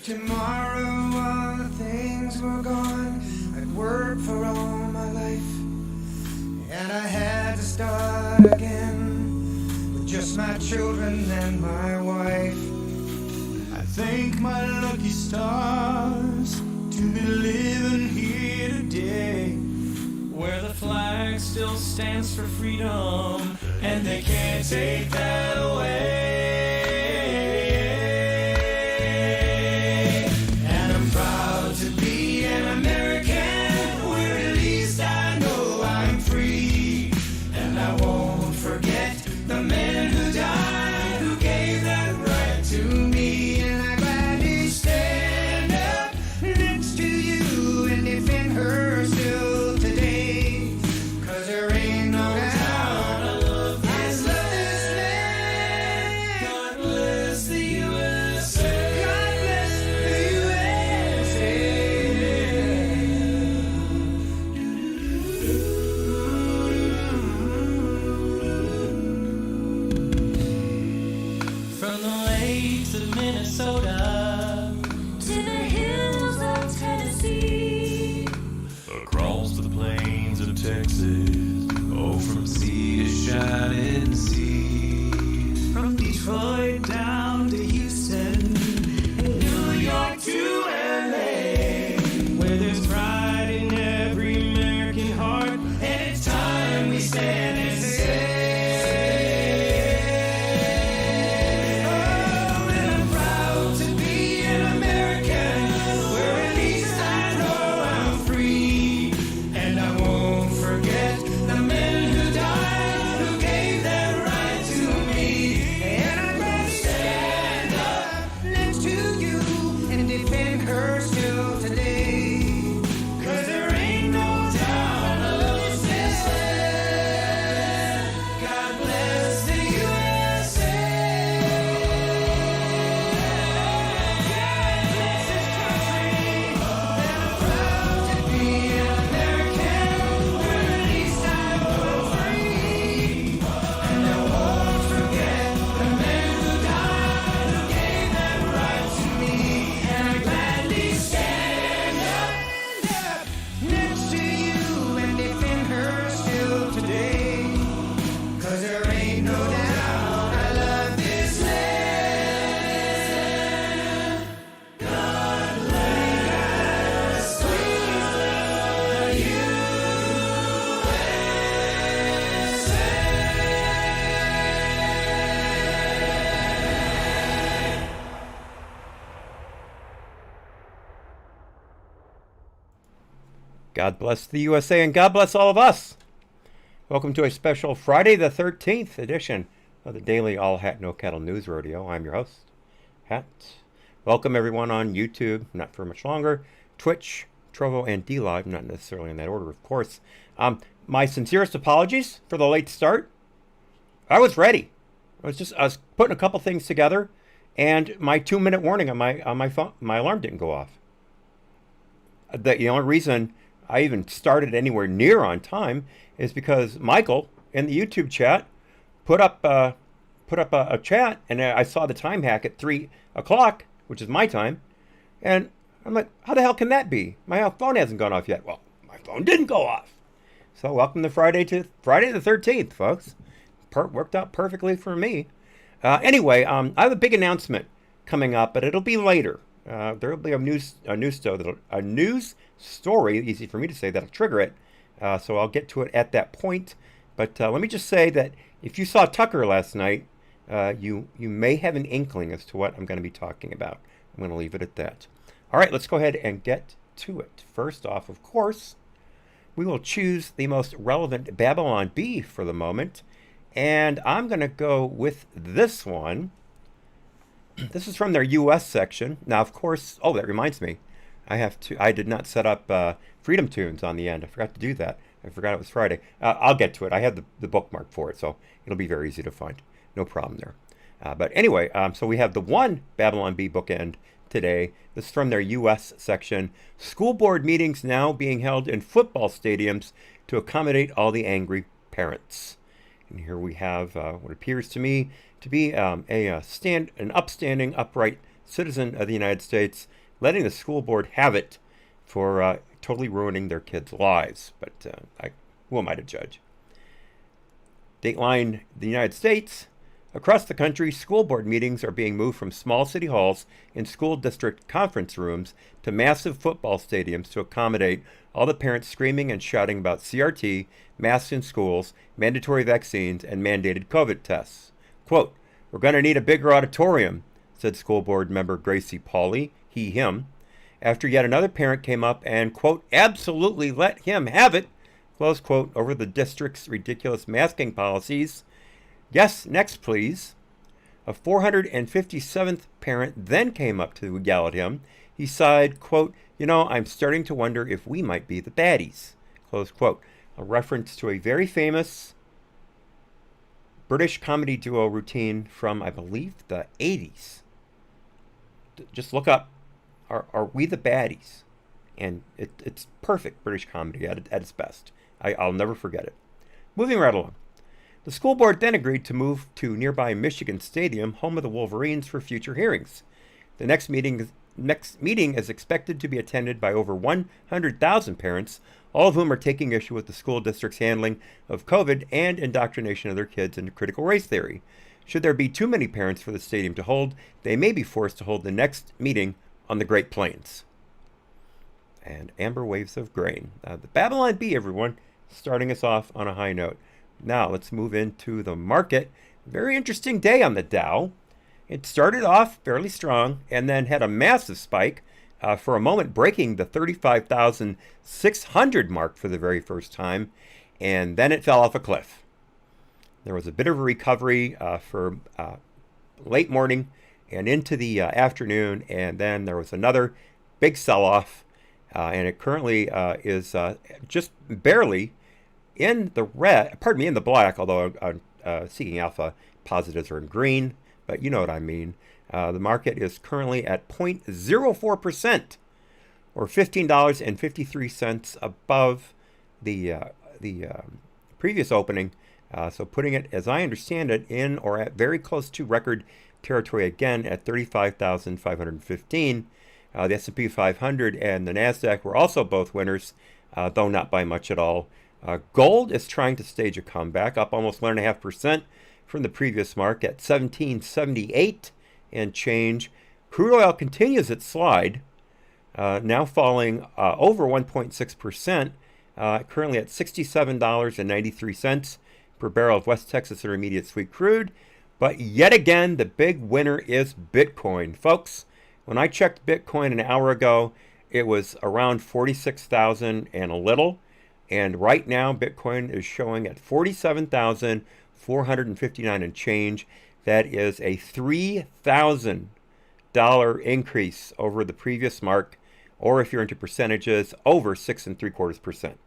tomorrow all the things were gone, I'd worked for all my life, and I had to start again with just my children and my wife. I thank my lucky stars to be living here today, where the flag still stands for freedom, and they can't take that away. And I'm proud to be an American, where at least I know I'm free. And I won't forget the men who died, who gave that right to me. And I gladly stand up next to you and defend her still today, 'cause there ain't no doubt I love this land. God bless the USA. God bless the USA. From the lakes of Minnesota to the hills of Tennessee, across the plains of Texas, oh, from sea to shining sea, from Detroit down to Houston, and New York to LA, where there's pride in every American heart, and it's time we stand and say, oh, and I'm proud to be an American, where at least I know I'm free. And I won't forget the men who died, who gave that right to me. And I'm gonna stand up next to you and defend her still today, 'cause there ain't no doubt I love this land. God bless the USA. God bless this country. And I'm proud to be an American, where at least I know free. And I won't forget the men who died, who gave that right to me. And I gladly stand up next to you and defend her still today, 'cause there ain't no doubt I love this land. God bless the God bless the USA and God bless all of us. Welcome to a special Friday the 13th edition of the daily All Hat No Cattle News Rodeo. I'm your host, Hat. Welcome everyone on YouTube, not for much longer, Twitch, Trovo, and DLive, not necessarily in that order, of course. My sincerest apologies for the late start. I was ready. I was putting a couple things together, and my 2-minute warning on my phone, my alarm didn't go off. The only reason I even started anywhere near on time is because Michael in the YouTube chat put up a chat, and I saw the time hack at 3 o'clock, which is my time, and I'm like, how the hell can that be? My phone hasn't gone off yet. Well, my phone didn't go off. So welcome to Friday the 13th, folks. Worked out perfectly for me. Anyway, I have a big announcement coming up, but it'll be later. There will be a news story, easy for me to say, that'll trigger it. So I'll get to it at that point. But let me just say that if you saw Tucker last night, you may have an inkling as to what I'm going to be talking about. I'm going to leave it at that. All right, let's go ahead and get to it. First off, of course, we will choose the most relevant Babylon Bee for the moment. And I'm going to go with this one. This is from their U.S. section. Now, of course, oh, that reminds me. I did not set up FreedomToons on the end. I forgot to do that. I forgot it was Friday. I'll get to it. I have the bookmark for it, so it'll be very easy to find. No problem there. But anyway, so we have the one Babylon Bee bookend today. This is from their U.S. section. School board meetings now being held in football stadiums to accommodate all the angry parents. And here we have what appears to me to be an upstanding, upright citizen of the United States, letting the school board have it for totally ruining their kids' lives. But who am I to judge? Dateline, the United States. Across the country, school board meetings are being moved from small city halls and school district conference rooms to massive football stadiums to accommodate all the parents screaming and shouting about CRT, masks in schools, mandatory vaccines, and mandated COVID tests. Quote, "We're going to need a bigger auditorium," said school board member Gracie Pauley, him, after yet another parent came up and, quote, "absolutely let him have it," close quote, over the district's ridiculous masking policies. "Yes, next, please." A 457th parent then came up to yell at him. He sighed, quote, "I'm starting to wonder if we might be the baddies," close quote. A reference to a very famous British comedy duo routine from, I believe, the 80s. Just look up, are we the baddies? And it's perfect British comedy at its best. I'll never forget it. Moving right along. The school board then agreed to move to nearby Michigan Stadium, home of the Wolverines, for future hearings. The next meeting is expected to be attended by over 100,000 parents, all of whom are taking issue with the school district's handling of COVID and indoctrination of their kids into critical race theory. Should there be too many parents for the stadium to hold, they may be forced to hold the next meeting on the Great Plains. And amber waves of grain. The Babylon Bee, everyone, starting us off on a high note. Now let's move into the market. Very interesting day on the Dow. It started off fairly strong and then had a massive spike, for a moment breaking the 35,600 mark for the very first time, and then it fell off a cliff. There was a bit of a recovery for late morning and into the afternoon, and then there was another big sell-off, and it currently is just barely in the in the black, although Seeking Alpha positives are in green, but you know what I mean. The market is currently at 0.04%, or $15.53 above the previous opening. So putting it, as I understand it, in or at very close to record territory again at 35,515. The S&P 500 and the NASDAQ were also both winners, though not by much at all. Gold is trying to stage a comeback, up almost 1.5% from the previous mark at 1778 and change. Crude oil continues its slide, now falling over 1.6%, currently at $67.93 per barrel of West Texas Intermediate sweet crude. But yet again, the big winner is Bitcoin. Folks, when I checked Bitcoin an hour ago, it was around 46,000 and a little. And right now, Bitcoin is showing at 47,459 and change. That is a $3,000 increase over the previous mark, or if you're into percentages, over 6.75%.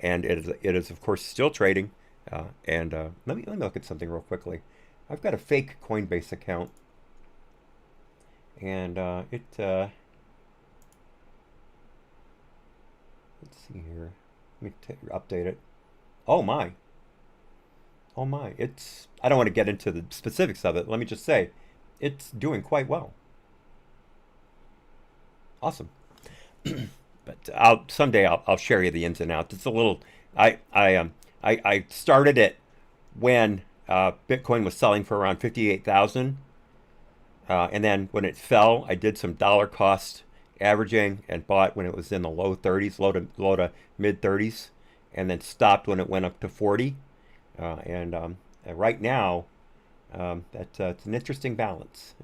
And it is of course still trading. Let me look at something real quickly. I've got a fake Coinbase account, and let's see here. Let me update it. Oh my. I don't want to get into the specifics of it. Let me just say, it's doing quite well. Awesome. But someday I'll share you the ins and outs. It's a little. I started it when Bitcoin was selling for around 58,000, and then when it fell, I did some dollar cost averaging and bought when it was in the low 30s, low to mid 30s, and then stopped when it went up to 40. And right now, it's an interesting balance.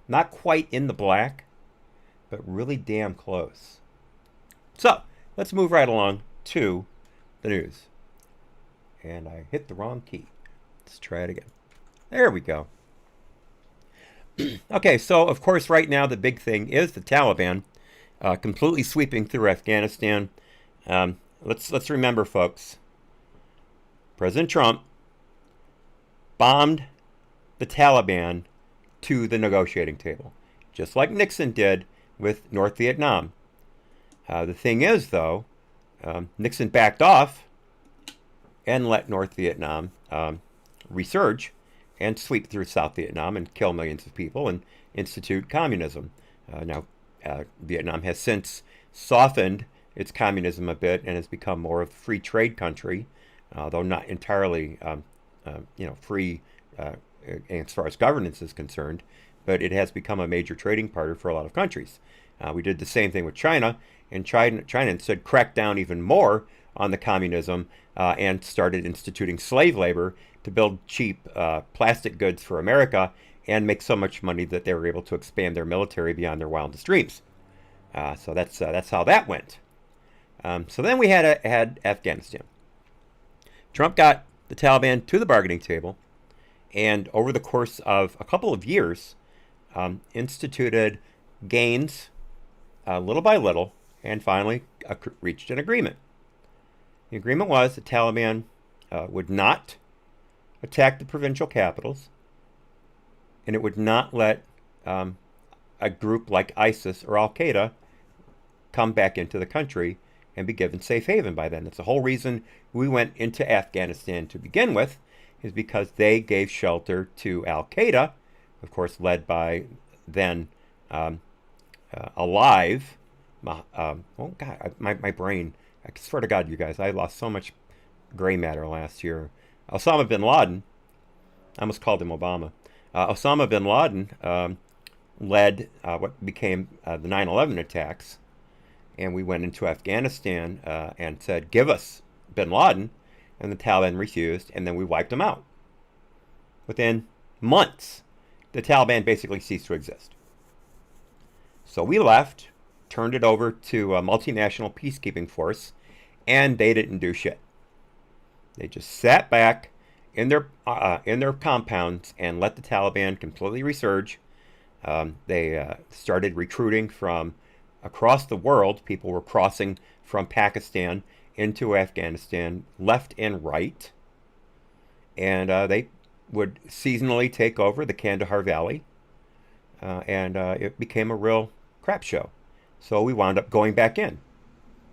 Not quite in the black, but really damn close. So let's move right along to the news. And I hit the wrong key. Let's try it again. There we go. Okay, so of course right now the big thing is the Taliban completely sweeping through Afghanistan. Let's remember, folks, President Trump bombed the Taliban to the negotiating table, just like Nixon did with North Vietnam. The thing is, though, Nixon backed off and let North Vietnam resurge and sweep through South Vietnam and kill millions of people and institute communism. Now, Vietnam has since softened its communism a bit and has become more of a free trade country, though not entirely, free as far as governance is concerned. But it has become a major trading partner for a lot of countries. We did the same thing with China, and China instead cracked down even more on the communism and started instituting slave labor to build cheap plastic goods for America and make so much money that they were able to expand their military beyond their wildest dreams. So that's how that went. So then we had Afghanistan. Trump got the Taliban to the bargaining table, and over the course of a couple of years, instituted gains little by little, and finally reached an agreement. The agreement was the Taliban would not attack the provincial capitals, and it would not let a group like ISIS or Al Qaeda come back into the country and be given safe haven by them. That's the whole reason we went into Afghanistan to begin with, is because they gave shelter to Al Qaeda, of course, led by then alive. Oh God, my brain. I swear to God, you guys, I lost so much gray matter last year. Osama bin Laden. I almost called him Obama. Osama bin Laden led what became the 9/11 attacks, and we went into Afghanistan and said, "Give us bin Laden," and the Taliban refused, and then we wiped them out. Within months, the Taliban basically ceased to exist. So we left, turned it over to a multinational peacekeeping force, and they didn't do shit. They just sat back in their compounds and let the Taliban completely resurge. They started recruiting from across the world. People were crossing from Pakistan into Afghanistan, left and right, and they would seasonally take over the Kandahar Valley, and it became a real crap show. So we wound up going back in.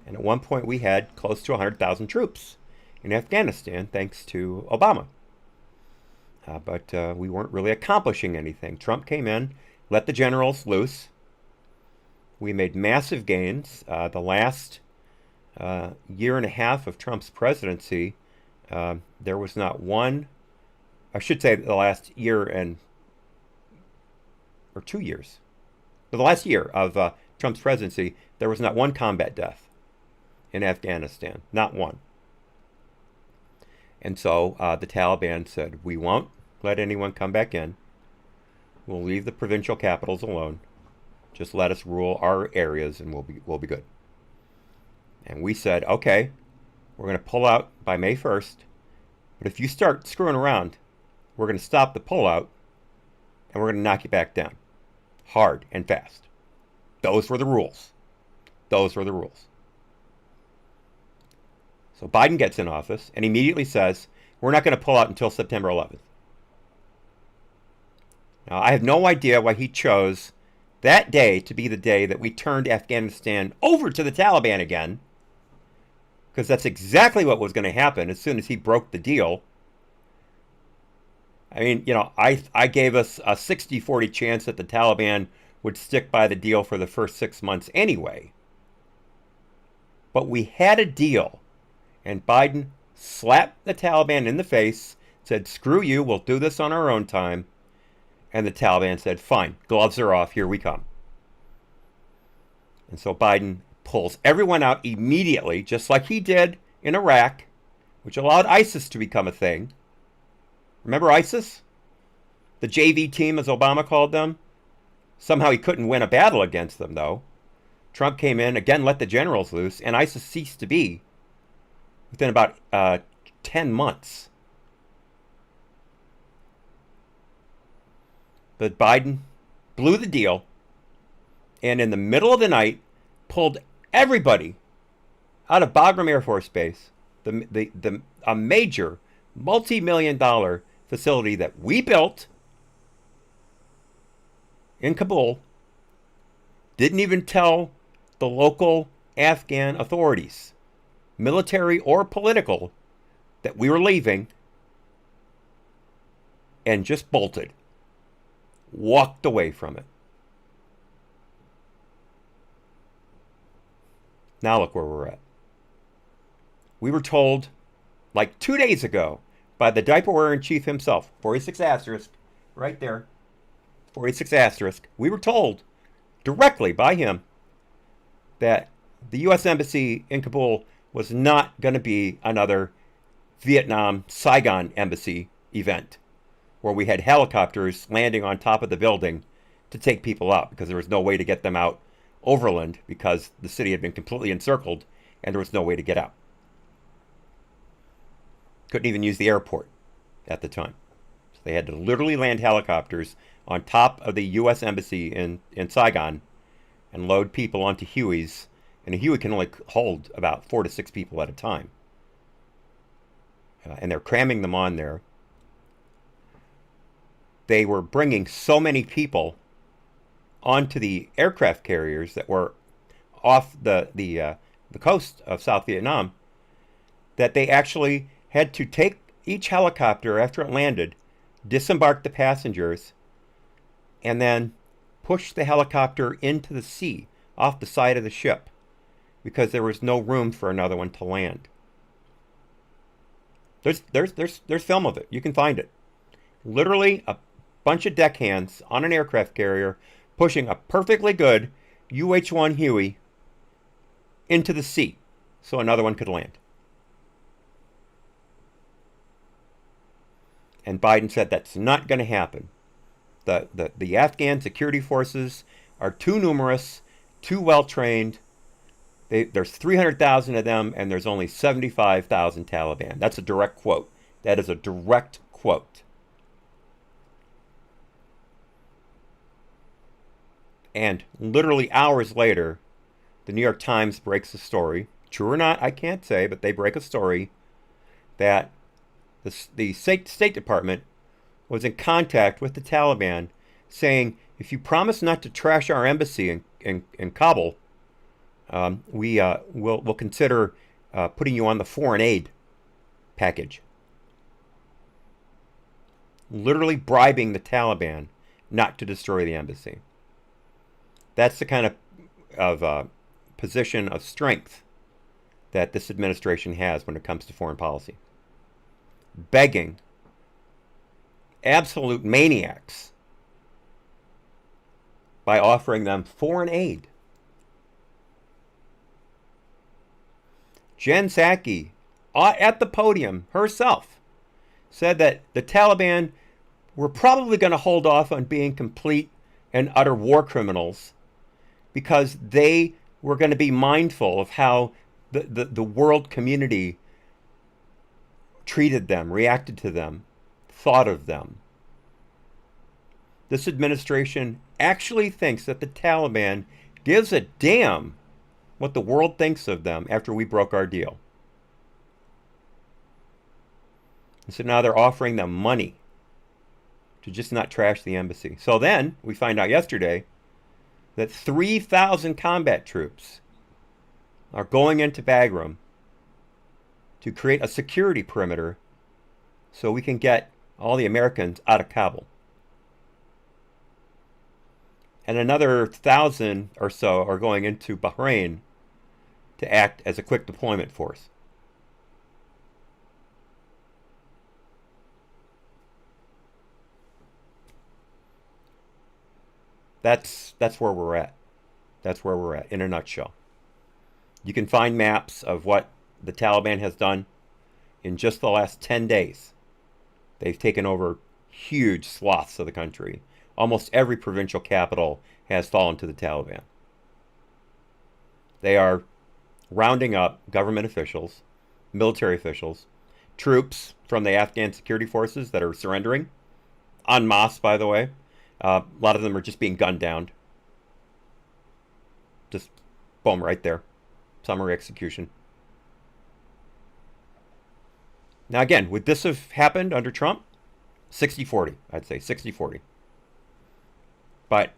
And at one point we had close to 100,000 troops in Afghanistan, thanks to Obama. But we weren't really accomplishing anything. Trump came in, let the generals loose. We made massive gains. The last year and a half of Trump's presidency, there was not one, I should say the last year or 2 years. The last year of Trump's presidency, there was not one combat death in Afghanistan. Not one. And so the Taliban said, we won't let anyone come back in. We'll leave the provincial capitals alone. Just let us rule our areas and we'll be good. And we said, okay, we're going to pull out by May 1st. But if you start screwing around, we're going to stop the pullout and we're going to knock you back down. Hard and fast. Those were the rules. Those were the rules. So Biden gets in office and immediately says, we're not going to pull out until September 11th. Now, I have no idea why he chose that day to be the day that we turned Afghanistan over to the Taliban again, because that's exactly what was going to happen as soon as he broke the deal. I mean, I gave us a 60-40 chance that the Taliban would stick by the deal for the first 6 months anyway. But we had a deal, and Biden slapped the Taliban in the face, said, screw you, we'll do this on our own time. And the Taliban said, fine, gloves are off, here we come. And so Biden pulls everyone out immediately, just like he did in Iraq, which allowed ISIS to become a thing. Remember ISIS? The JV team, as Obama called them? Somehow he couldn't win a battle against them, though. Trump came in, again let the generals loose, and ISIS ceased to be within about 10 months. But Biden blew the deal, and in the middle of the night, pulled everybody out of Bagram Air Force Base, a major multi-million-dollar facility that we built in Kabul. Didn't even tell the local Afghan authorities, military or political, that we were leaving. and just bolted, walked away from it. Now look where we're at. We were told like 2 days ago by the diaper wearing chief himself, 46 asterisk, right there, 46 asterisk. We were told directly by him that the U.S. Embassy in Kabul was not going to be another Vietnam Saigon embassy event where we had helicopters landing on top of the building to take people out because there was no way to get them out overland because the city had been completely encircled and there was no way to get out. Couldn't even use the airport at the time. So they had to literally land helicopters on top of the U.S. Embassy in Saigon and load people onto Hueys. And a Huey can only hold about 4 to 6 people at a time. And they're cramming them on there. They were bringing so many people onto the aircraft carriers that were off the coast of South Vietnam that they actually had to take each helicopter after it landed, disembark the passengers, and then push the helicopter into the sea off the side of the ship because there was no room for another one to land. There's film of it. You can find it. Literally a bunch of deckhands on an aircraft carrier pushing a perfectly good UH-1 Huey into the sea so another one could land. And Biden said that's not going to happen. The Afghan security forces are too numerous, too well-trained. There's 300,000 of them, and there's only 75,000 Taliban. That's a direct quote. That is a direct quote. And literally hours later, the New York Times breaks a story. True or not, I can't say, but they break a story that the State Department was in contact with the Taliban saying, if you promise not to trash our embassy in Kabul, we'll consider putting you on the foreign aid package. Literally bribing the Taliban not to destroy the embassy. That's the kind of position of strength that this administration has when it comes to foreign policy. Begging absolute maniacs by offering them foreign aid. Jen Psaki, at the podium herself, said that the Taliban were probably going to hold off on being complete and utter war criminals because they were going to be mindful of how the world community treated them, reacted to them, thought of them. This administration actually thinks that the Taliban gives a damn what the world thinks of them after we broke our deal. And so now they're offering them money to just not trash the embassy. So then we find out yesterday that 3,000 combat troops are going into Bagram to create a security perimeter so we can get all the Americans out of Kabul. And another 1,000 or so are going into Bahrain to act as a quick deployment force. That's where we're at. That's where we're at in a nutshell. You can find maps of what the Taliban has done in just the last 10 days. They've taken over huge swaths of the country. Almost every provincial capital has fallen to the Taliban. They are rounding up government officials, military officials, troops from the Afghan security forces that are surrendering, en masse, by the way. A lot of them are just being gunned down. Just, boom, right there. Summary execution. Now again, would this have happened under Trump? 60-40, I'd say, 60-40. But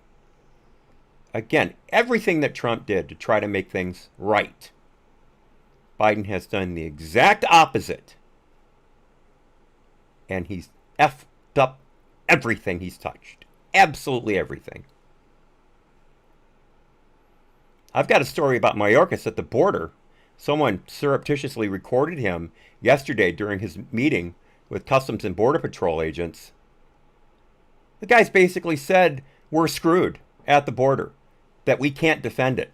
again, everything that Trump did to try to make things right, Biden has done the exact opposite. And he's effed up everything he's touched. Absolutely everything. I've got a story about Mayorkas at the border. Someone surreptitiously recorded him yesterday during his meeting with Customs and Border Patrol agents. The guy's basically said, we're screwed at the border, that we can't defend it.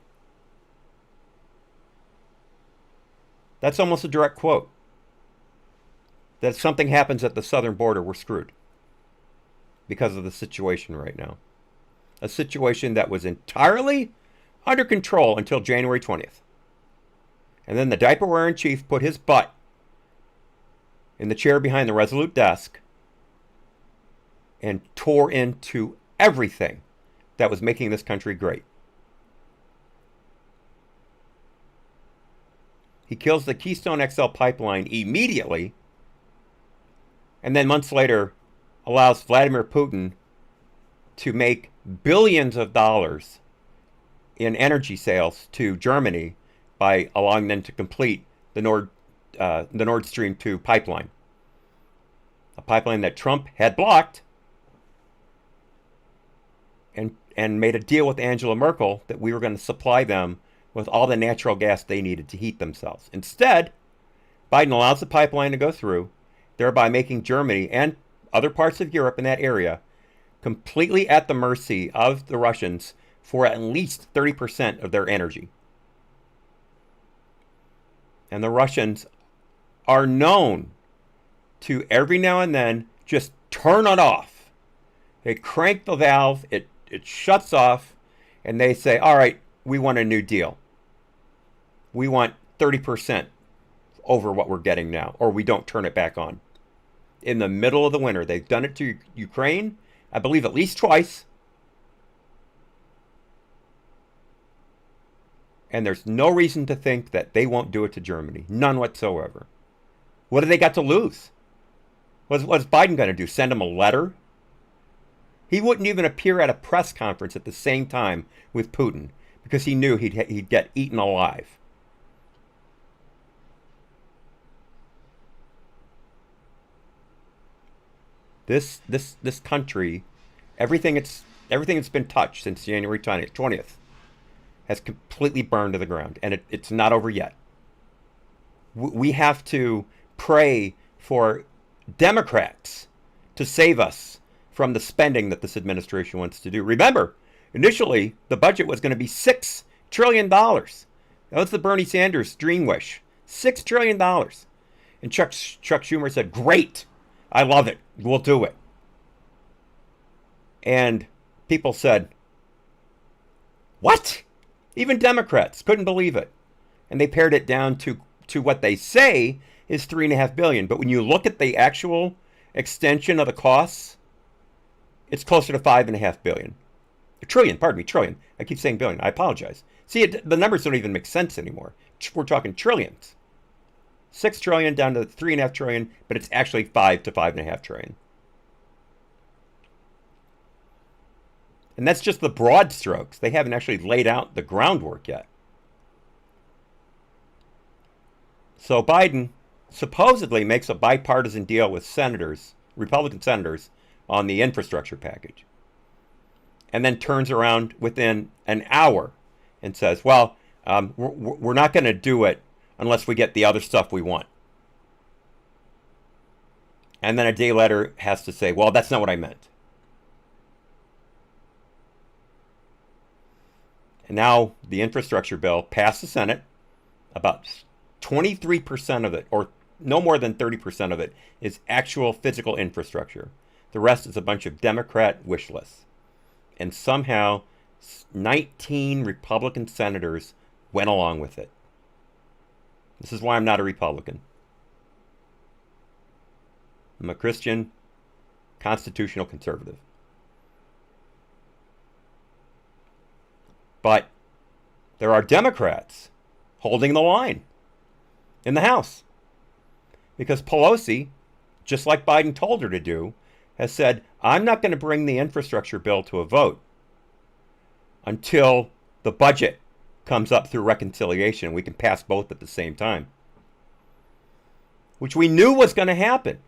That's almost a direct quote. That if something happens at the southern border, we're screwed because of the situation right now. A situation that was entirely under control until January 20th. And then the diaper-wearing chief put his butt in the chair behind the Resolute desk and tore into everything that was making this country great. He kills the Keystone XL pipeline immediately, and then months later allows Vladimir Putin to make billions of dollars in energy sales to Germany by allowing them to complete the Nord Stream 2 pipeline. A pipeline that Trump had blocked and made a deal with Angela Merkel that we were going to supply them with all the natural gas they needed to heat themselves. Instead, Biden allows the pipeline to go through, thereby making Germany and other parts of Europe in that area completely at the mercy of the Russians for at least 30% of their energy. And the Russians are known to every now and then just turn it off. They crank the valve, it shuts off, and they say, all right, we want a new deal. We want 30% over what we're getting now, or we don't turn it back on. In the middle of the winter, they've done it to Ukraine, I believe at least twice. And there's no reason to think that they won't do it to Germany. None whatsoever. What do they got to lose? What's Biden going to do? Send him a letter? He wouldn't even appear at a press conference at the same time with Putin because he knew he'd get eaten alive. This country, everything that's been touched since January 20th has completely burned to the ground, and it's not over yet. We have to pray for Democrats to save us from the spending that this administration wants to do. Remember, initially, the budget was going to be $6 trillion. That was the Bernie Sanders dream wish. $6 trillion. And Chuck Schumer said, great, I love it, we'll do it. And people said, what? Even Democrats couldn't believe it. And they pared it down to what they say is $3.5 billion. But when you look at the actual extension of the costs, it's closer to $5.5 billion. Trillion. I keep saying billion. I apologize. See, the numbers don't even make sense anymore. We're talking trillions. 6 trillion down to 3.5 trillion, but it's actually 5 to 5.5 trillion. And that's just the broad strokes. They haven't actually laid out the groundwork yet. So Biden supposedly makes a bipartisan deal with senators, Republican senators, on the infrastructure package. And then turns around within an hour and says, well, we're not going to do it unless we get the other stuff we want. And then a day later has to say, well, that's not what I meant. And now the infrastructure bill passed the Senate. About 23% of it, or no more than 30% of it, is actual physical infrastructure. The rest is a bunch of Democrat wish lists. And somehow 19 Republican senators went along with it. This is why I'm not a Republican. I'm a Christian, constitutional conservative. But there are Democrats holding the line in the House. Because Pelosi, just like Biden told her to do, has said, I'm not going to bring the infrastructure bill to a vote until the budget comes up through reconciliation and we can pass both at the same time. Which we knew was going to happen.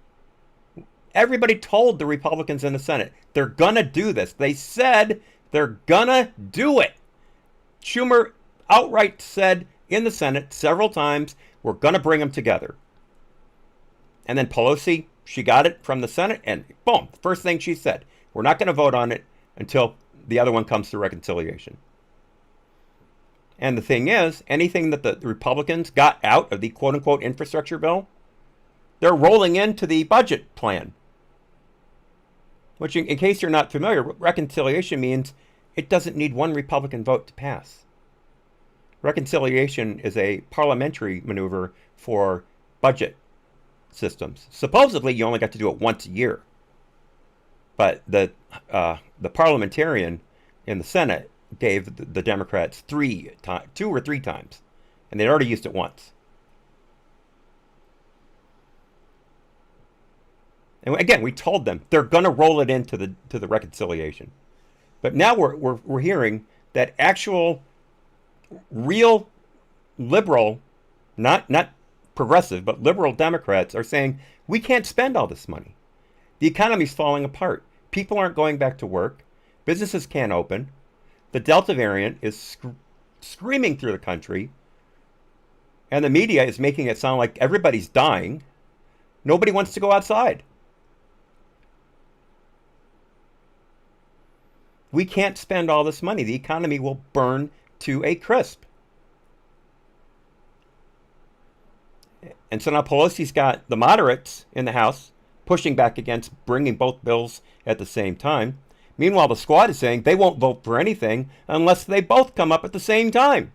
Everybody told the Republicans in the Senate, they're going to do this. They said they're going to do it. Schumer outright said in the Senate several times, we're going to bring them together. And then Pelosi, she got it from the Senate, and boom, first thing she said, we're not going to vote on it until the other one comes to reconciliation. And the thing is, anything that the Republicans got out of the quote-unquote infrastructure bill, they're rolling into the budget plan. Which, in case you're not familiar, reconciliation means it doesn't need one Republican vote to pass. Reconciliation is a parliamentary maneuver for budget systems. Supposedly, you only got to do it once a year. But the parliamentarian in the Senate gave the Democrats 2 or 3 times, and they'd already used it once. And again, we told them they're going to roll it into the reconciliation. But now we're hearing that actual, real liberal, not progressive, but liberal Democrats are saying we can't spend all this money. The economy's falling apart. People aren't going back to work. Businesses can't open. The Delta variant is screaming through the country. And the media is making it sound like everybody's dying. Nobody wants to go outside. We can't spend all this money. The economy will burn to a crisp. And so now Pelosi's got the moderates in the House pushing back against bringing both bills at the same time. Meanwhile, the squad is saying they won't vote for anything unless they both come up at the same time.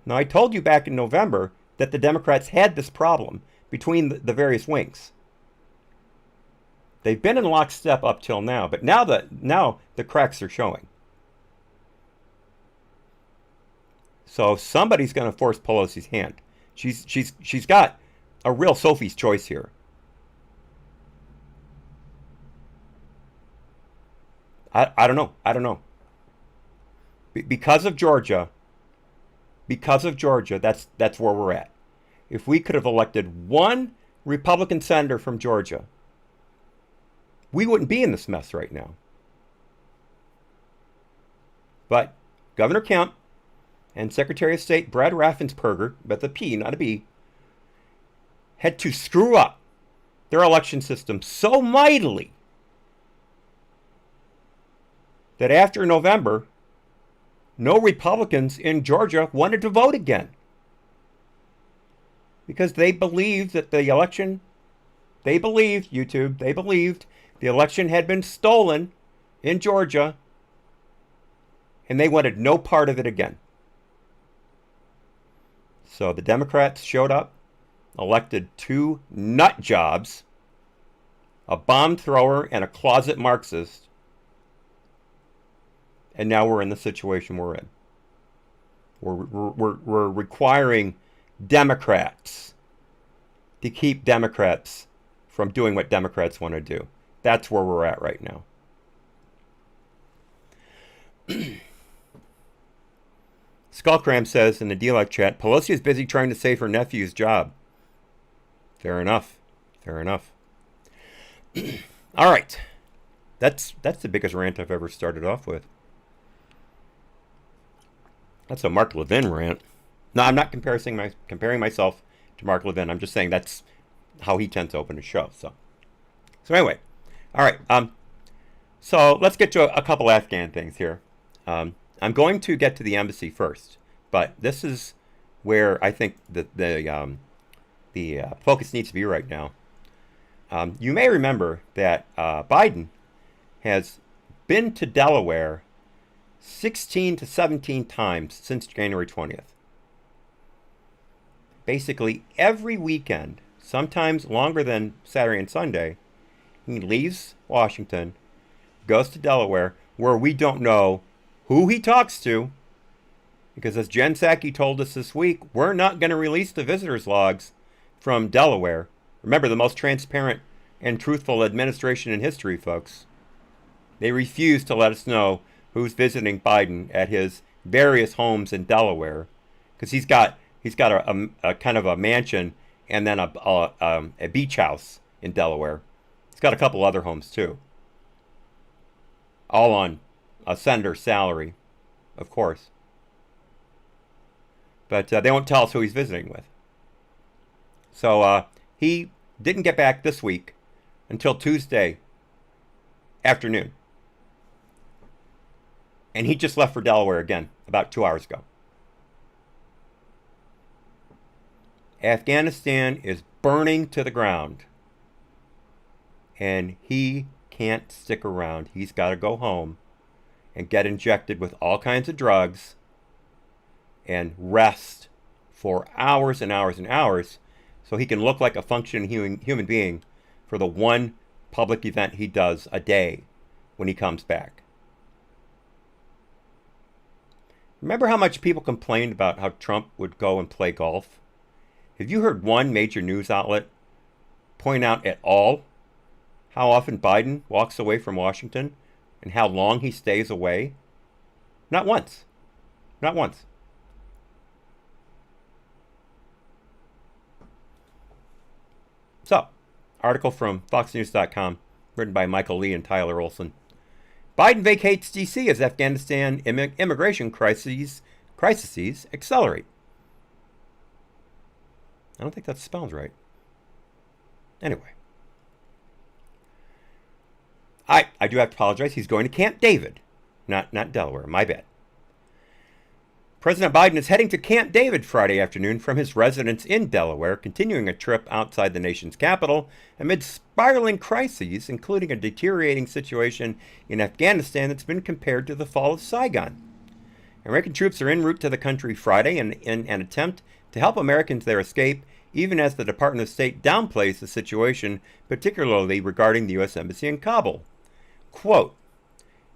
Now, I told you back in November that the Democrats had this problem between the various wings. They've been in lockstep up till now, but now the cracks are showing. So somebody's going to force Pelosi's hand. She's got a real Sophie's choice here. I don't know. Because of Georgia, that's where we're at. If we could have elected one Republican senator from Georgia, we wouldn't be in this mess right now. But Governor Kemp and Secretary of State Brad Raffensperger, but the P, not a B, had to screw up their election system so mightily that after November, no Republicans in Georgia wanted to vote again. Because they believed that the election, they believed the election had been stolen in Georgia, and they wanted no part of it again. So the Democrats showed up, elected 2 nut jobs, a bomb thrower and a closet Marxist, and now we're in the situation we're in. We're requiring Democrats to keep Democrats from doing what Democrats want to do. That's where we're at right now. Skullcram says in the DLAC chat, Pelosi is busy trying to save her nephew's job. Fair enough. All right. That's the biggest rant I've ever started off with. That's a Mark Levin rant. No, I'm not comparing myself to Mark Levin. I'm just saying that's how he tends to open his show. So anyway, all right. So let's get to a couple Afghan things here. I'm going to get to the embassy first, but this is where I think the focus needs to be right now. You may remember that Biden has been to Delaware 16 to 17 times since January 20th. Basically every weekend, sometimes longer than Saturday and Sunday, he leaves Washington, goes to Delaware, where we don't know who he talks to, because as Jen Psaki told us this week, we're not going to release the visitors logs from Delaware. Remember, the most transparent and truthful administration in history, folks. They refuse to let us know who's visiting Biden at his various homes in Delaware, because he's got a kind of a mansion and then a beach house in Delaware. He's got a couple other homes too, all on a senator's salary, of course. But they won't tell us who he's visiting with. So he didn't get back this week until Tuesday afternoon. And he just left for Delaware again about 2 hours ago. Afghanistan is burning to the ground. And he can't stick around. He's got to go home and get injected with all kinds of drugs and rest for hours and hours and hours so he can look like a functioning human being for the one public event he does a day when he comes back. Remember how much people complained about how Trump would go and play golf? Have you heard one major news outlet point out at all how often Biden walks away from Washington and how long he stays away? Not once. Not once. So, article from FoxNews.com, written by Michael Lee and Tyler Olson. Biden vacates D.C. as Afghanistan immigration crises accelerate. I don't think that spelled right. Anyway. I do have to apologize. He's going to Camp David, not Delaware. My bad. President Biden is heading to Camp David Friday afternoon from his residence in Delaware, continuing a trip outside the nation's capital amid spiraling crises, including a deteriorating situation in Afghanistan that's been compared to the fall of Saigon. American troops are en route to the country Friday in an attempt to help Americans there escape, even as the Department of State downplays the situation, particularly regarding the U.S. Embassy in Kabul. Quote,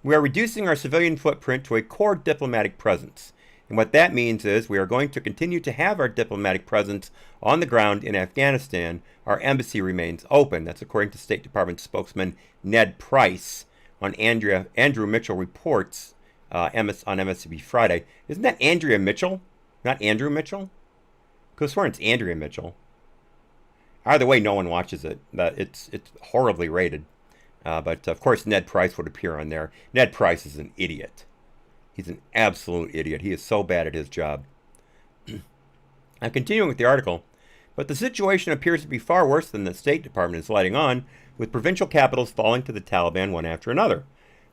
"We are reducing our civilian footprint to a core diplomatic presence. And what that means is we are going to continue to have our diplomatic presence on the ground in Afghanistan. Our embassy remains open." That's according to State Department spokesman Ned Price on Andrew Mitchell Reports on MSNBC Friday. Isn't that Andrea Mitchell? Not Andrew Mitchell? Could have sworn it's Andrea Mitchell. Either way, no one watches it. It's horribly rated. But of course, Ned Price would appear on there. Ned Price is an idiot. He's an absolute idiot. He is so bad at his job. I'm continuing with the article, but the situation appears to be far worse than the State Department is letting on, with provincial capitals falling to the Taliban one after another.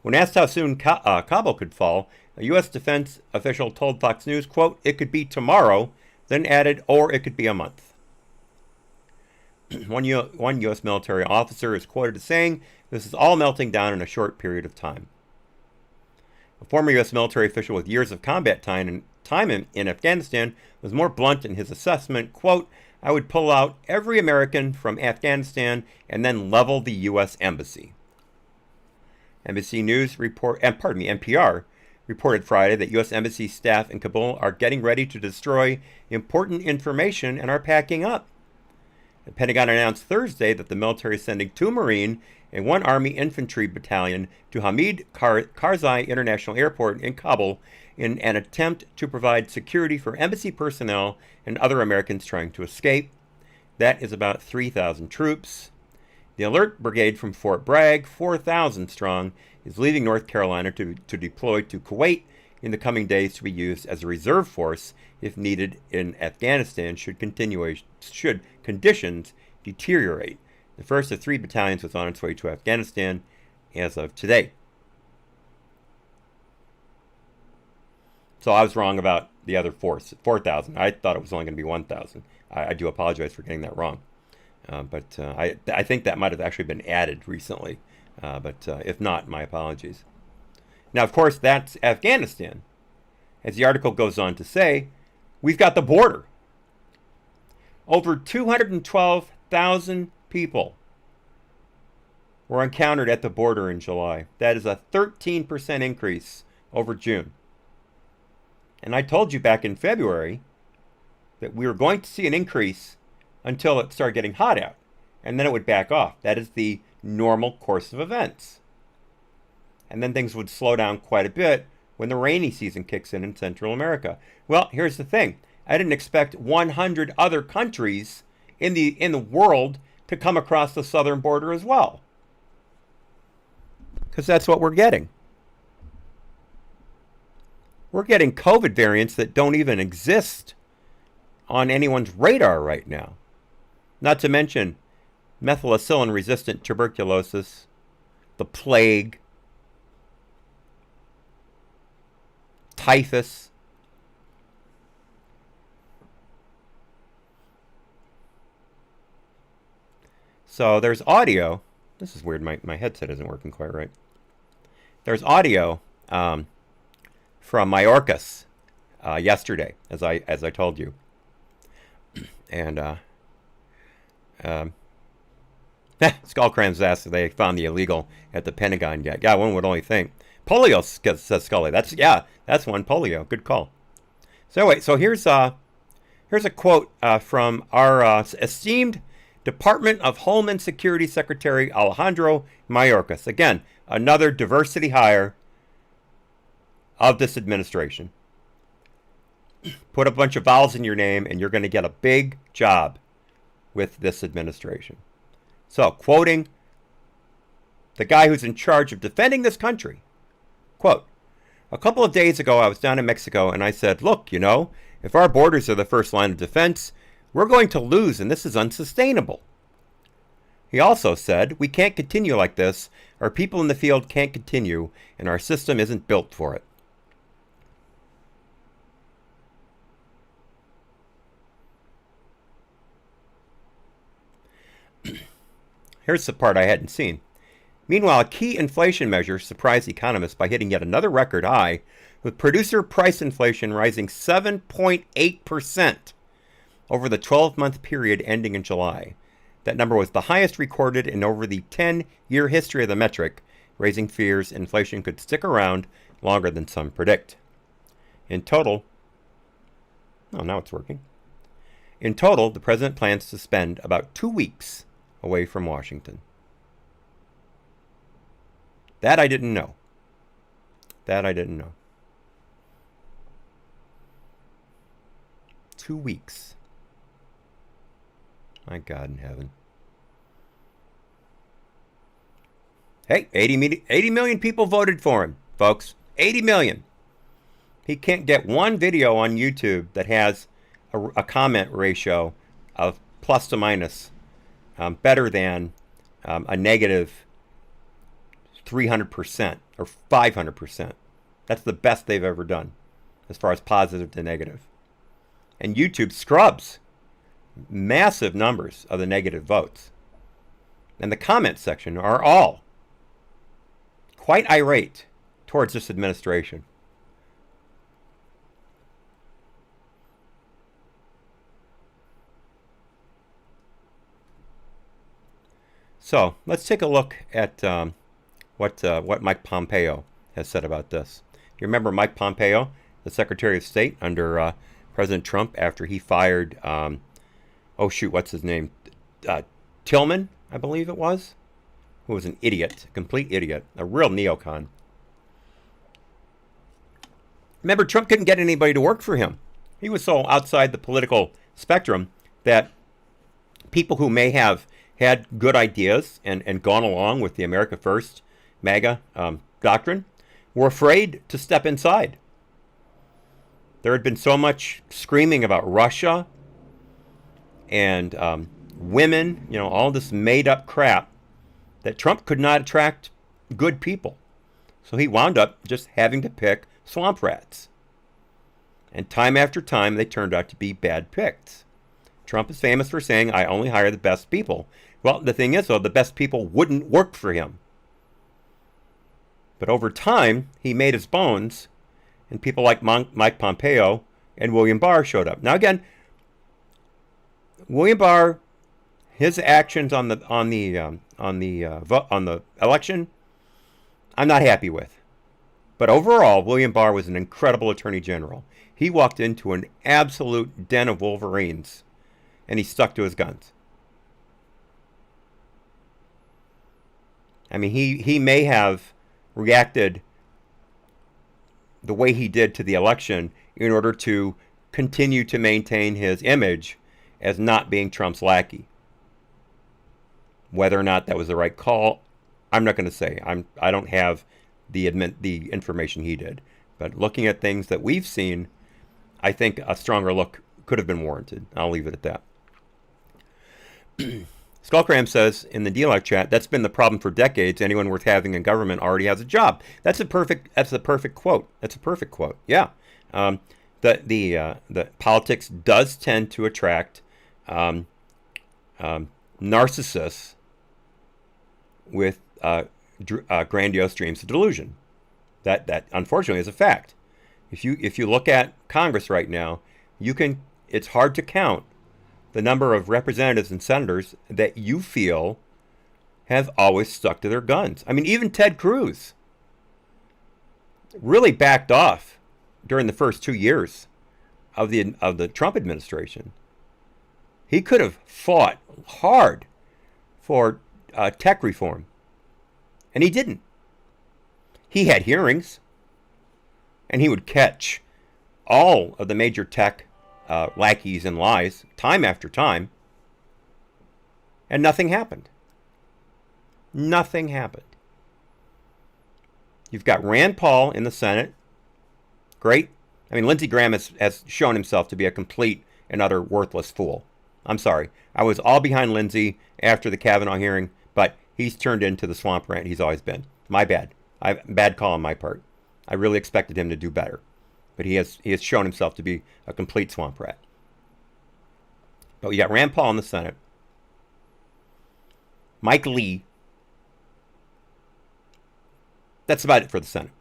When asked how soon Kabul could fall, a U.S. defense official told Fox News, quote, "It could be tomorrow," then added, "or it could be a month." One U.S. military officer is quoted as saying, "This is all melting down in a short period of time." A former U.S. military official with years of combat time in Afghanistan was more blunt in his assessment, quote, "I would pull out every American from Afghanistan and then level the U.S. Embassy." NPR reported Friday that U.S. Embassy staff in Kabul are getting ready to destroy important information and are packing up. The Pentagon announced Thursday that the military is sending 2 Marine and 1 Army infantry battalion to Hamid Karzai International Airport in Kabul in an attempt to provide security for embassy personnel and other Americans trying to escape. That is about 3,000 troops. The Alert Brigade from Fort Bragg, 4,000 strong, is leaving North Carolina to deploy to Kuwait in the coming days to be used as a reserve force if needed in Afghanistan should conditions deteriorate. The first of 3 battalions was on its way to Afghanistan as of today. So I was wrong about the other 4,000. I thought it was only going to be 1,000. I do apologize for getting that wrong. But I think that might have actually been added recently. But if not, my apologies. Now, of course, that's Afghanistan. As the article goes on to say, we've got the border. Over 212,000 people were encountered at the border in July. That is a 13% increase over June. And I told you back in February that we were going to see an increase until it started getting hot out, and then it would back off. That is the normal course of events. And then things would slow down quite a bit when the rainy season kicks in Central America. Well, here's the thing. I didn't expect 100 other countries in the world to come across the southern border as well. Because that's what we're getting. We're getting COVID variants that don't even exist on anyone's radar right now. Not to mention methicillin-resistant tuberculosis, the plague, typhus. So there's audio. This is weird. My headset isn't working quite right. There's audio from Mayorkas yesterday, as I told you, and Skullcrans asked if they found the illegal at the Pentagon yet. Yeah, one would only think. Polio, says Scully. That's one, polio. Good call. So anyway, so here's a quote from our esteemed Department of Homeland Security Secretary Alejandro Mayorkas. Again, another diversity hire of this administration. Put a bunch of vowels in your name and you're going to get a big job with this administration. So, quoting the guy who's in charge of defending this country, quote, "A couple of days ago, I was down in Mexico and I said, look, you know, if our borders are the first line of defense, we're going to lose and this is unsustainable." He also said, "We can't continue like this. Our people in the field can't continue and our system isn't built for it." Here's the part I hadn't seen. Meanwhile, a key inflation measure surprised economists by hitting yet another record high, with producer price inflation rising 7.8% over the 12-month period ending in July. That number was the highest recorded in over the 10-year history of the metric, raising fears inflation could stick around longer than some predict. In total, now it's working. In total, the president plans to spend about 2 weeks away from Washington. That I didn't know. 2 weeks. My God in heaven. Hey, 80 million people voted for him, folks. 80 million. He can't get one video on YouTube that has a comment ratio of plus to minus better than a negative 300% or 500%. That's the best they've ever done as far as positive to negative. And YouTube scrubs massive numbers of the negative votes. And the comment section are all quite irate towards this administration. So let's take a look at what Mike Pompeo has said about this. You remember Mike Pompeo, the Secretary of State under President Trump, after he fired, what's his name? Tillman, I believe it was, who was an idiot, a complete idiot, a real neocon. Remember, Trump couldn't get anybody to work for him. He was so outside the political spectrum that people who may have had good ideas and gone along with the America First MAGA doctrine were afraid to step inside. There had been so much screaming about Russia and women, all this made-up crap, that Trump could not attract good people. So he wound up just having to pick swamp rats. And time after time, they turned out to be bad picks. Trump is famous for saying, "I only hire the best people." Well, the thing is, though, the best people wouldn't work for him. But over time, he made his bones, and people like Mike Pompeo and William Barr showed up. Now, again, William Barr, his actions on the election, I'm not happy with. But overall, William Barr was an incredible attorney general. He walked into an absolute den of wolverines, and he stuck to his guns. I mean, he may have reacted the way he did to the election in order to continue to maintain his image as not being Trump's lackey. Whether or not that was the right call, I'm not going to say. I don't have the information he did. But looking at things that we've seen, I think a stronger look could have been warranted. I'll leave it at that. Skullcram says in the DLAC chat, that's been the problem for decades. Anyone worth having in government already has a job. That's a perfect quote. That's a perfect quote. Yeah. The politics does tend to attract narcissists with grandiose dreams of delusion. That unfortunately is a fact. If you look at Congress right now, it's hard to count the number of representatives and senators that you feel have always stuck to their guns. I mean, even Ted Cruz really backed off during the first 2 years of the Trump administration. He could have fought hard for tech reform, and he didn't. He had hearings, and he would catch all of the major tech lackeys and lies time after time, and nothing happened. Nothing happened. You've got Rand Paul in the Senate. Great. I mean, Lindsey Graham has shown himself to be a complete and utter worthless fool. I'm sorry. I was all behind Lindsey after the Kavanaugh hearing, but he's turned into the swamp rat he's always been. My bad. Bad call on my part. I really expected him to do better. But he has shown himself to be a complete swamp rat. But we got Rand Paul in the Senate. Mike Lee. That's about it for the Senate.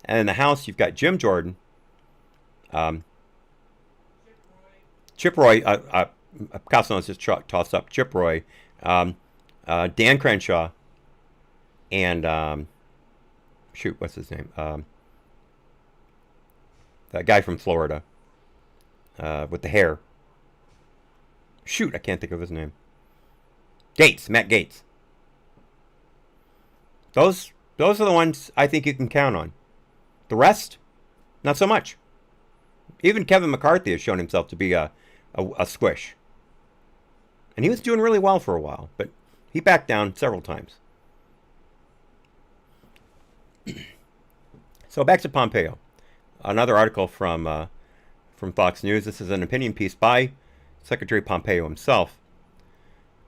And in the House, you've got Jim Jordan. Chip Roy. Costello's just tossed up Chip Roy. Dan Crenshaw. And, what's his name? That guy from Florida with the hair. I can't think of his name. Matt Gaetz. Those are the ones I think you can count on. The rest, not so much. Even Kevin McCarthy has shown himself to be a squish. And he was doing really well for a while, but he backed down several times. So back to Pompeo. Another article from Fox News. This is an opinion piece by Secretary Pompeo himself.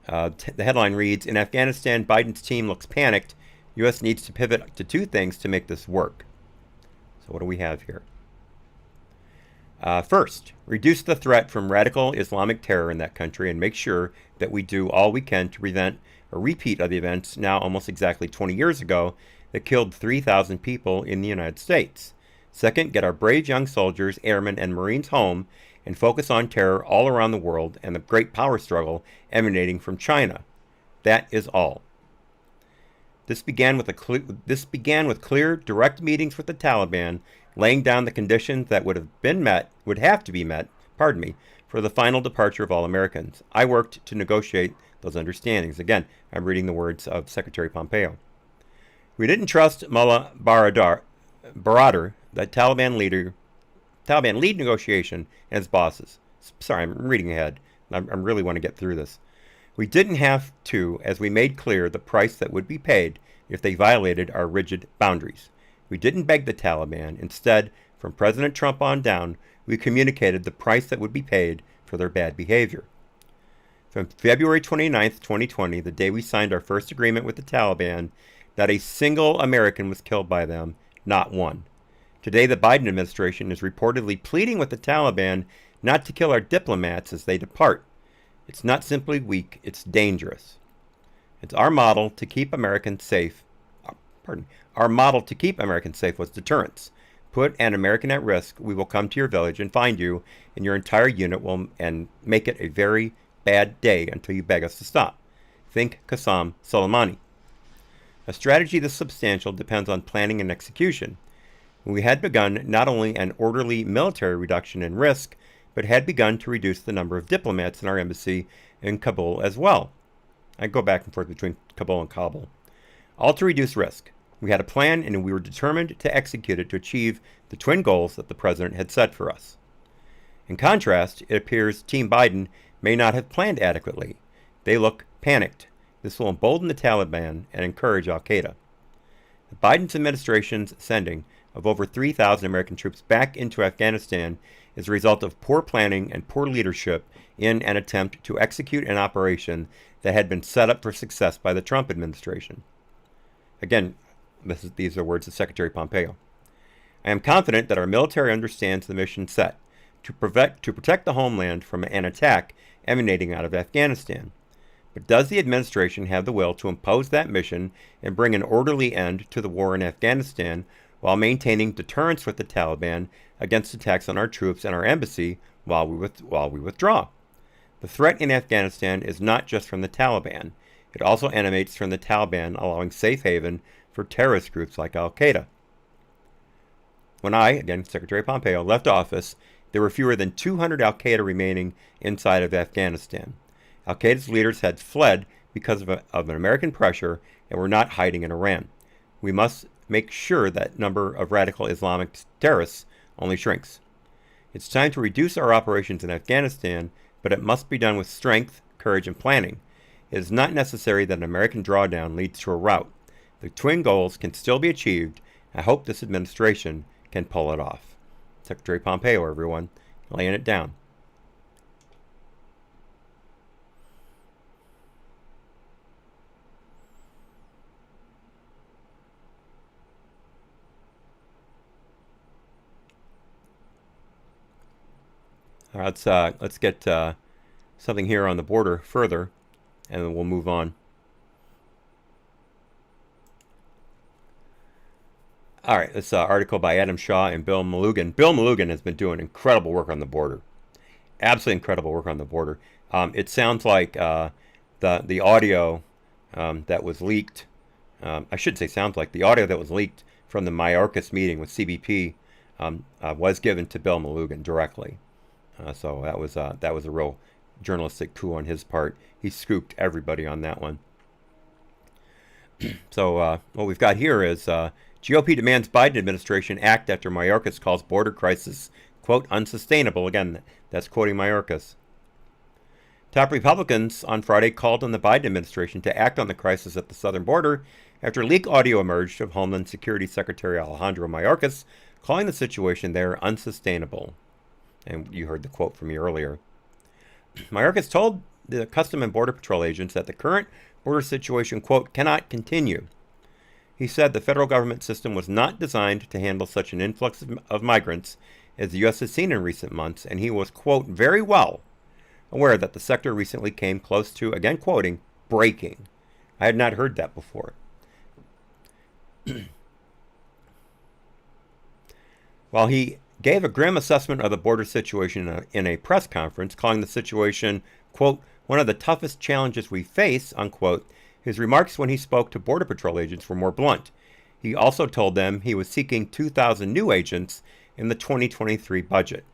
The headline reads, in Afghanistan, Biden's team looks panicked. U.S. needs to pivot to two things to make this work. So what do we have here? First, reduce the threat from radical Islamic terror in that country and make sure that we do all we can to prevent a repeat of the events now almost exactly 20 years ago that killed 3,000 people in the United States. Second, get our brave young soldiers, airmen, and Marines home and focus on terror all around the world and the great power struggle emanating from China. That is all. This began with clear, direct meetings with the Taliban, laying down the conditions that would have to be met, for the final departure of all Americans. I worked to negotiate those understandings. Again, I'm reading the words of Secretary Pompeo. We didn't trust Mullah Baradar, the Taliban lead negotiation, and his bosses. Sorry, I'm reading ahead. I really want to get through this. We didn't have to, as we made clear the price that would be paid if they violated our rigid boundaries. We didn't beg the Taliban. Instead, from President Trump on down, we communicated the price that would be paid for their bad behavior. From February 29th, 2020, the day we signed our first agreement with the Taliban, not a single American was killed by them, not one. Today, the Biden administration is reportedly pleading with the Taliban not to kill our diplomats as they depart. It's not simply weak, it's dangerous. It's our model to keep Americans safe. Our model to keep Americans safe was deterrence. Put an American at risk, we will come to your village and find you, and your entire unit will and make it a very bad day until you beg us to stop. Think Qasem Soleimani. A strategy this substantial depends on planning and execution. We had begun not only an orderly military reduction in risk, but had begun to reduce the number of diplomats in our embassy in Kabul as well. I go back and forth between Kabul and Kabul. All to reduce risk. We had a plan, and we were determined to execute it to achieve the twin goals that the president had set for us. In contrast, it appears Team Biden may not have planned adequately. They look panicked. This will embolden the Taliban and encourage al-Qaeda. Biden's administration's sending of over 3,000 American troops back into Afghanistan is a result of poor planning and poor leadership in an attempt to execute an operation that had been set up for success by the Trump administration. Again, these are words of Secretary Pompeo. I am confident that our military understands the mission set to protect the homeland from an attack emanating out of Afghanistan. But does the administration have the will to impose that mission and bring an orderly end to the war in Afghanistan while maintaining deterrence with the Taliban against attacks on our troops and our embassy while we withdraw? The threat in Afghanistan is not just from the Taliban. It also emanates from the Taliban allowing safe haven for terrorist groups like al-Qaeda. When I, again, Secretary Pompeo, left office, there were fewer than 200 al-Qaeda remaining inside of Afghanistan. Al-Qaeda's leaders had fled because of an American pressure and were not hiding in Iran. We must make sure that number of radical Islamic terrorists only shrinks. It's time to reduce our operations in Afghanistan, but it must be done with strength, courage, and planning. It is not necessary that an American drawdown leads to a rout. The twin goals can still be achieved. I hope this administration can pull it off. Secretary Pompeo, everyone, laying it down. All right, let's get something here on the border further, and then we'll move on. All right, this article by Adam Shaw and Bill Malugan. Bill Malugan has been doing incredible work on the border. Absolutely incredible work on the border. It sounds like the audio that was leaked, I should say sounds like, the audio that was leaked from the Mayorkas meeting with CBP was given to Bill Malugan directly. So that was a real journalistic coup on his part. He scooped everybody on that one. So what we've got here is GOP demands Biden administration act after Mayorkas calls border crisis, quote, unsustainable. Again, that's quoting Mayorkas. Top Republicans on Friday called on the Biden administration to act on the crisis at the southern border after leak audio emerged of Homeland Security Secretary Alejandro Mayorkas calling the situation there unsustainable. And you heard the quote from me earlier. Mayorkas told the Custom and Border Patrol agents that the current border situation, quote, cannot continue. He said the federal government system was not designed to handle such an influx of migrants as the U.S. has seen in recent months, and he was, quote, very well aware that the sector recently came close to, again quoting, breaking. I had not heard that before. While he gave a grim assessment of the border situation in a press conference, calling the situation, quote, one of the toughest challenges we face, unquote, his remarks when he spoke to Border Patrol agents were more blunt. He also told them he was seeking 2,000 new agents in the 2023 budget.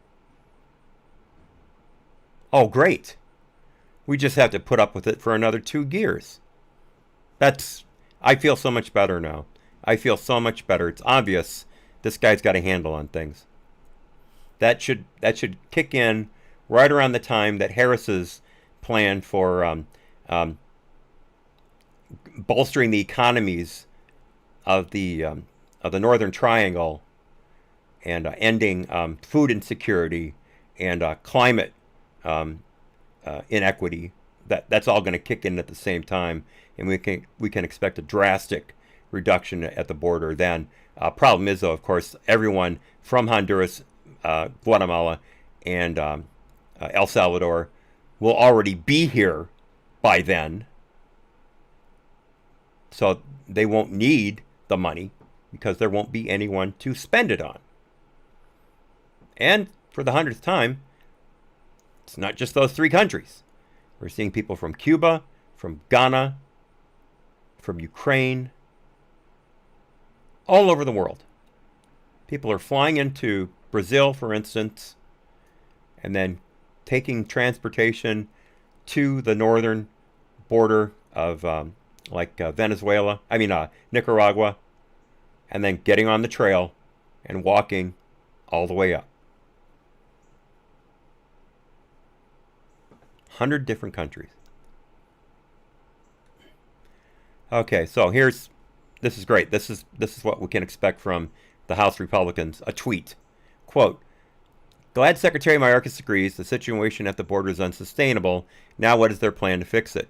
Oh, great. We just have to put up with it for another 2 years. I feel so much better now. I feel so much better. It's obvious this guy's got a handle on things. That should kick in right around the time that Harris's plan for bolstering the economies of the Northern Triangle and ending food insecurity and climate inequity. That's all going to kick in at the same time, and we can expect a drastic reduction at the border then. Problem is, though, of course, everyone from Honduras, Guatemala, and El Salvador will already be here by then. So they won't need the money because there won't be anyone to spend it on. And for the 100th time, it's not just those 3 countries. We're seeing people from Cuba, from Ghana, from Ukraine, all over the world. People are flying into Brazil, for instance, and then taking transportation to the northern border of Nicaragua, and then getting on the trail and walking all the way up. 100 different countries. Okay, so this is great. This is what we can expect from the House Republicans. A tweet. Quote, glad Secretary Mayorkas agrees the situation at the border is unsustainable. Now what is their plan to fix it?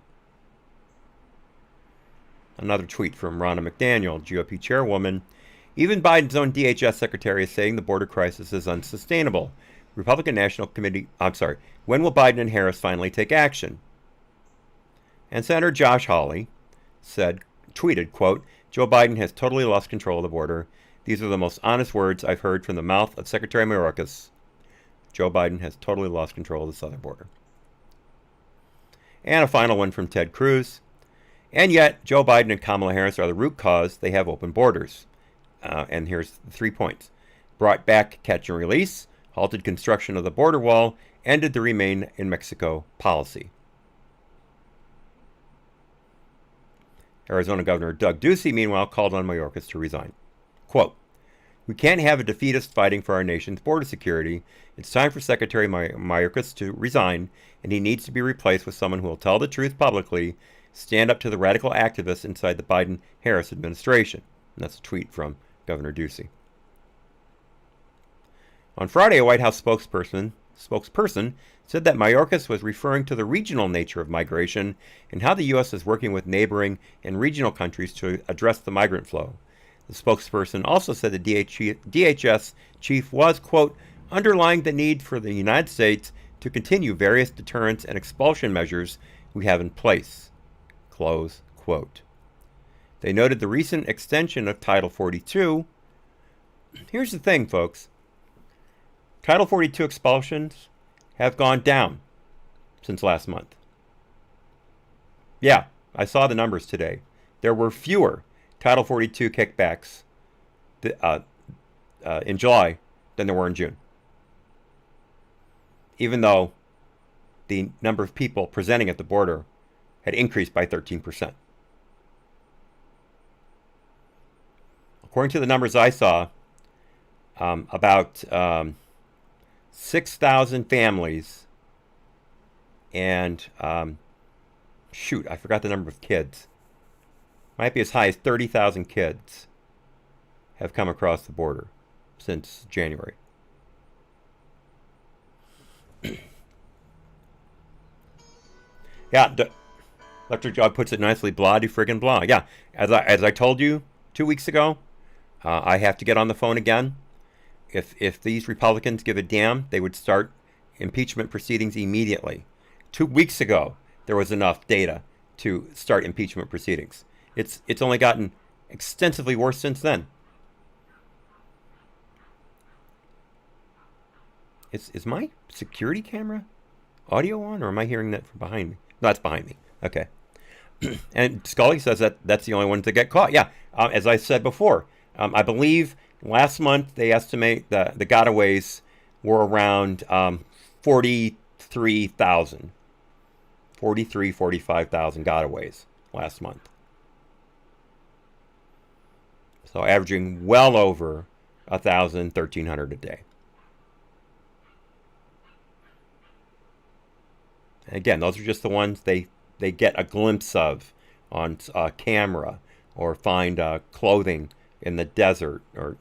Another tweet from Ronna McDaniel, GOP chairwoman. Even Biden's own DHS secretary is saying the border crisis is unsustainable. Republican National Committee, when will Biden and Harris finally take action? And Senator Josh Hawley tweeted, quote, Joe Biden has totally lost control of the border. These are the most honest words I've heard from the mouth of Secretary Mayorkas. Joe Biden has totally lost control of the southern border. And a final one from Ted Cruz. And yet, Joe Biden and Kamala Harris are the root cause. They have open borders. And here's the 3 points. Brought back catch and release, halted construction of the border wall, ended the remain in Mexico policy. Arizona Governor Doug Ducey, meanwhile, called on Mayorkas to resign. Quote, we can't have a defeatist fighting for our nation's border security. It's time for Secretary Mayorkas to resign, and he needs to be replaced with someone who will tell the truth publicly, stand up to the radical activists inside the Biden-Harris administration. And that's a tweet from Governor Ducey. On Friday, a White House spokesperson said that Mayorkas was referring to the regional nature of migration and how the U.S. is working with neighboring and regional countries to address the migrant flow. The spokesperson also said the DHS chief was, quote, underlying the need for the United States to continue various deterrence and expulsion measures we have in place, close quote. They noted the recent extension of Title 42. Here's the thing, folks. Title 42 expulsions have gone down since last month. Yeah, I saw the numbers today. There were fewer Title 42 kickbacks in July than there were in June. Even though the number of people presenting at the border had increased by 13%. According to the numbers I saw, about 6,000 families and, I forgot the number of kids. Might be as high as 30,000 kids have come across the border since January. Yeah, Electric Jog puts it nicely, blah de friggin' blah. Yeah, as I told you 2 weeks ago, I have to get on the phone again. If these Republicans give a damn, they would start impeachment proceedings immediately. 2 weeks ago, there was enough data to start impeachment proceedings. It's only gotten extensively worse since then. Is my security camera audio on, or am I hearing that from behind me? No, that's behind me. Okay. And Scully says that's the only ones that get caught. Yeah, as I said before, I believe last month they estimate the gotaways were around 43,000. 45,000 gotaways last month. So averaging well over 1,000, 1,300 a day. And again, those are just the ones they get a glimpse of on camera, or find clothing in the desert, or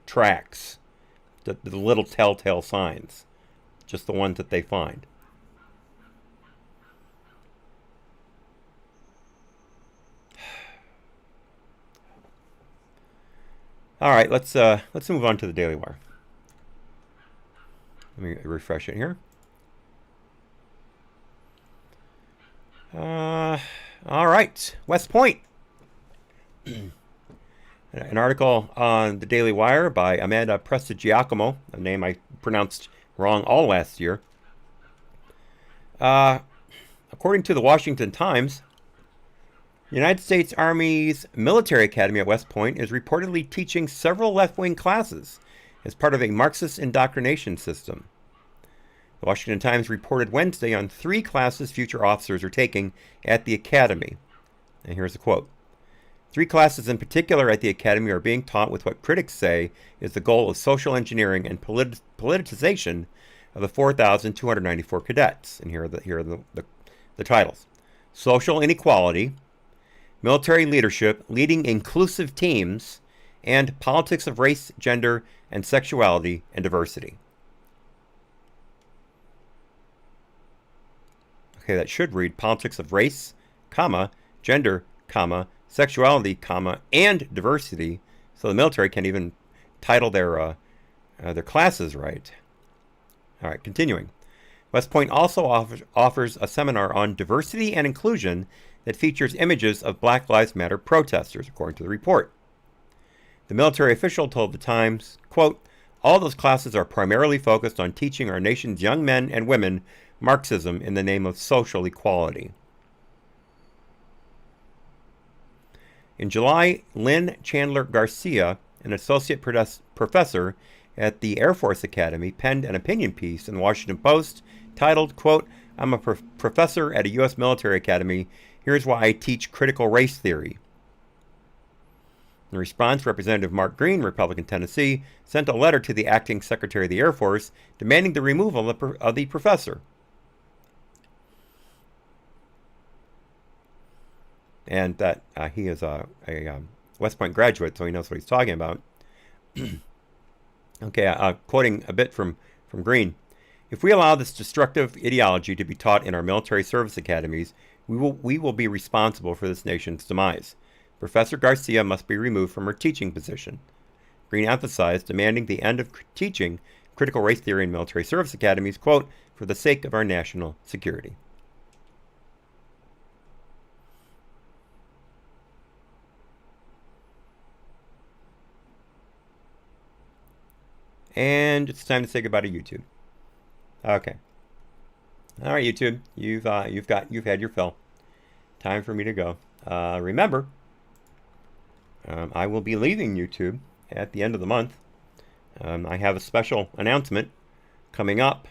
tracks, the little telltale signs, just the ones that they find. All right, let's move on to the Daily Wire. Let me refresh it here. All right, West Point. An article on the Daily Wire by Amanda Prestigiacomo, a name I pronounced wrong all last year. According to the Washington Times, the United States Army's military academy at West Point is reportedly teaching several left-wing classes as part of a Marxist indoctrination system. The Washington Times reported Wednesday on 3 classes future officers are taking at the academy. And here's a quote. 3 classes in particular at the academy are being taught with what critics say is the goal of social engineering and politicization of the 4,294 cadets. And here are the titles: Social Inequality, Military Leadership, Leading Inclusive Teams, and Politics of Race, Gender, and Sexuality and Diversity. Okay, that should read Politics of Race, comma, Gender, comma, Sexuality, comma, and Diversity, so the military can't even title their classes right. All right, continuing. West Point also offers a seminar on diversity and inclusion that features images of Black Lives Matter protesters, according to the report. The military official told the Times, quote, all those classes are primarily focused on teaching our nation's young men and women Marxism in the name of social equality. In July, Lynn Chandler Garcia, an associate professor at the Air Force Academy, penned an opinion piece in the Washington Post titled, quote, I'm a professor at a U.S. military academy. Here's why I teach critical race theory. In response, Representative Mark Green, Republican Tennessee, sent a letter to the acting Secretary of the Air Force demanding the removal of the professor. And that he is a West Point graduate, so he knows what he's talking about. Okay, quoting a bit from Green. If we allow this destructive ideology to be taught in our military service academies, we will be responsible for this nation's demise. Professor Garcia must be removed from her teaching position. Green emphasized demanding the end of teaching critical race theory in military service academies, quote, for the sake of our national security. And it's time to say goodbye to YouTube. Okay. All right, YouTube. You've had your fill. Time for me to go. Remember, I will be leaving YouTube at the end of the month. I have a special announcement coming up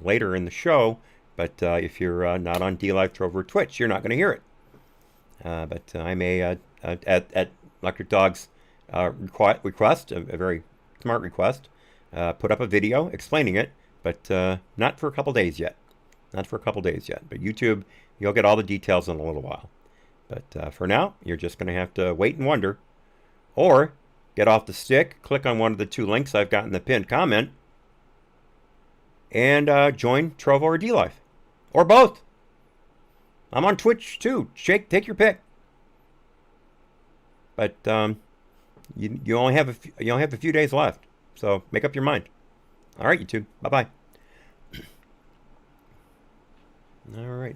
later in the show, but if you're not on DLive, Trovo, or Twitch, you're not going to hear it. But I may, at Electric Dog's request, a very smart request, put up a video explaining it, but not for a couple days yet. Not for a couple days yet. But YouTube, you'll get all the details in a little while. But for now, you're just going to have to wait and wonder. Or get off the stick, click on one of the two links I've got in the pinned comment, and join Trovo or DLive. Or both. I'm on Twitch too. Take your pick. But you only have a few days left, so make up your mind. All right, YouTube. Bye bye. All right.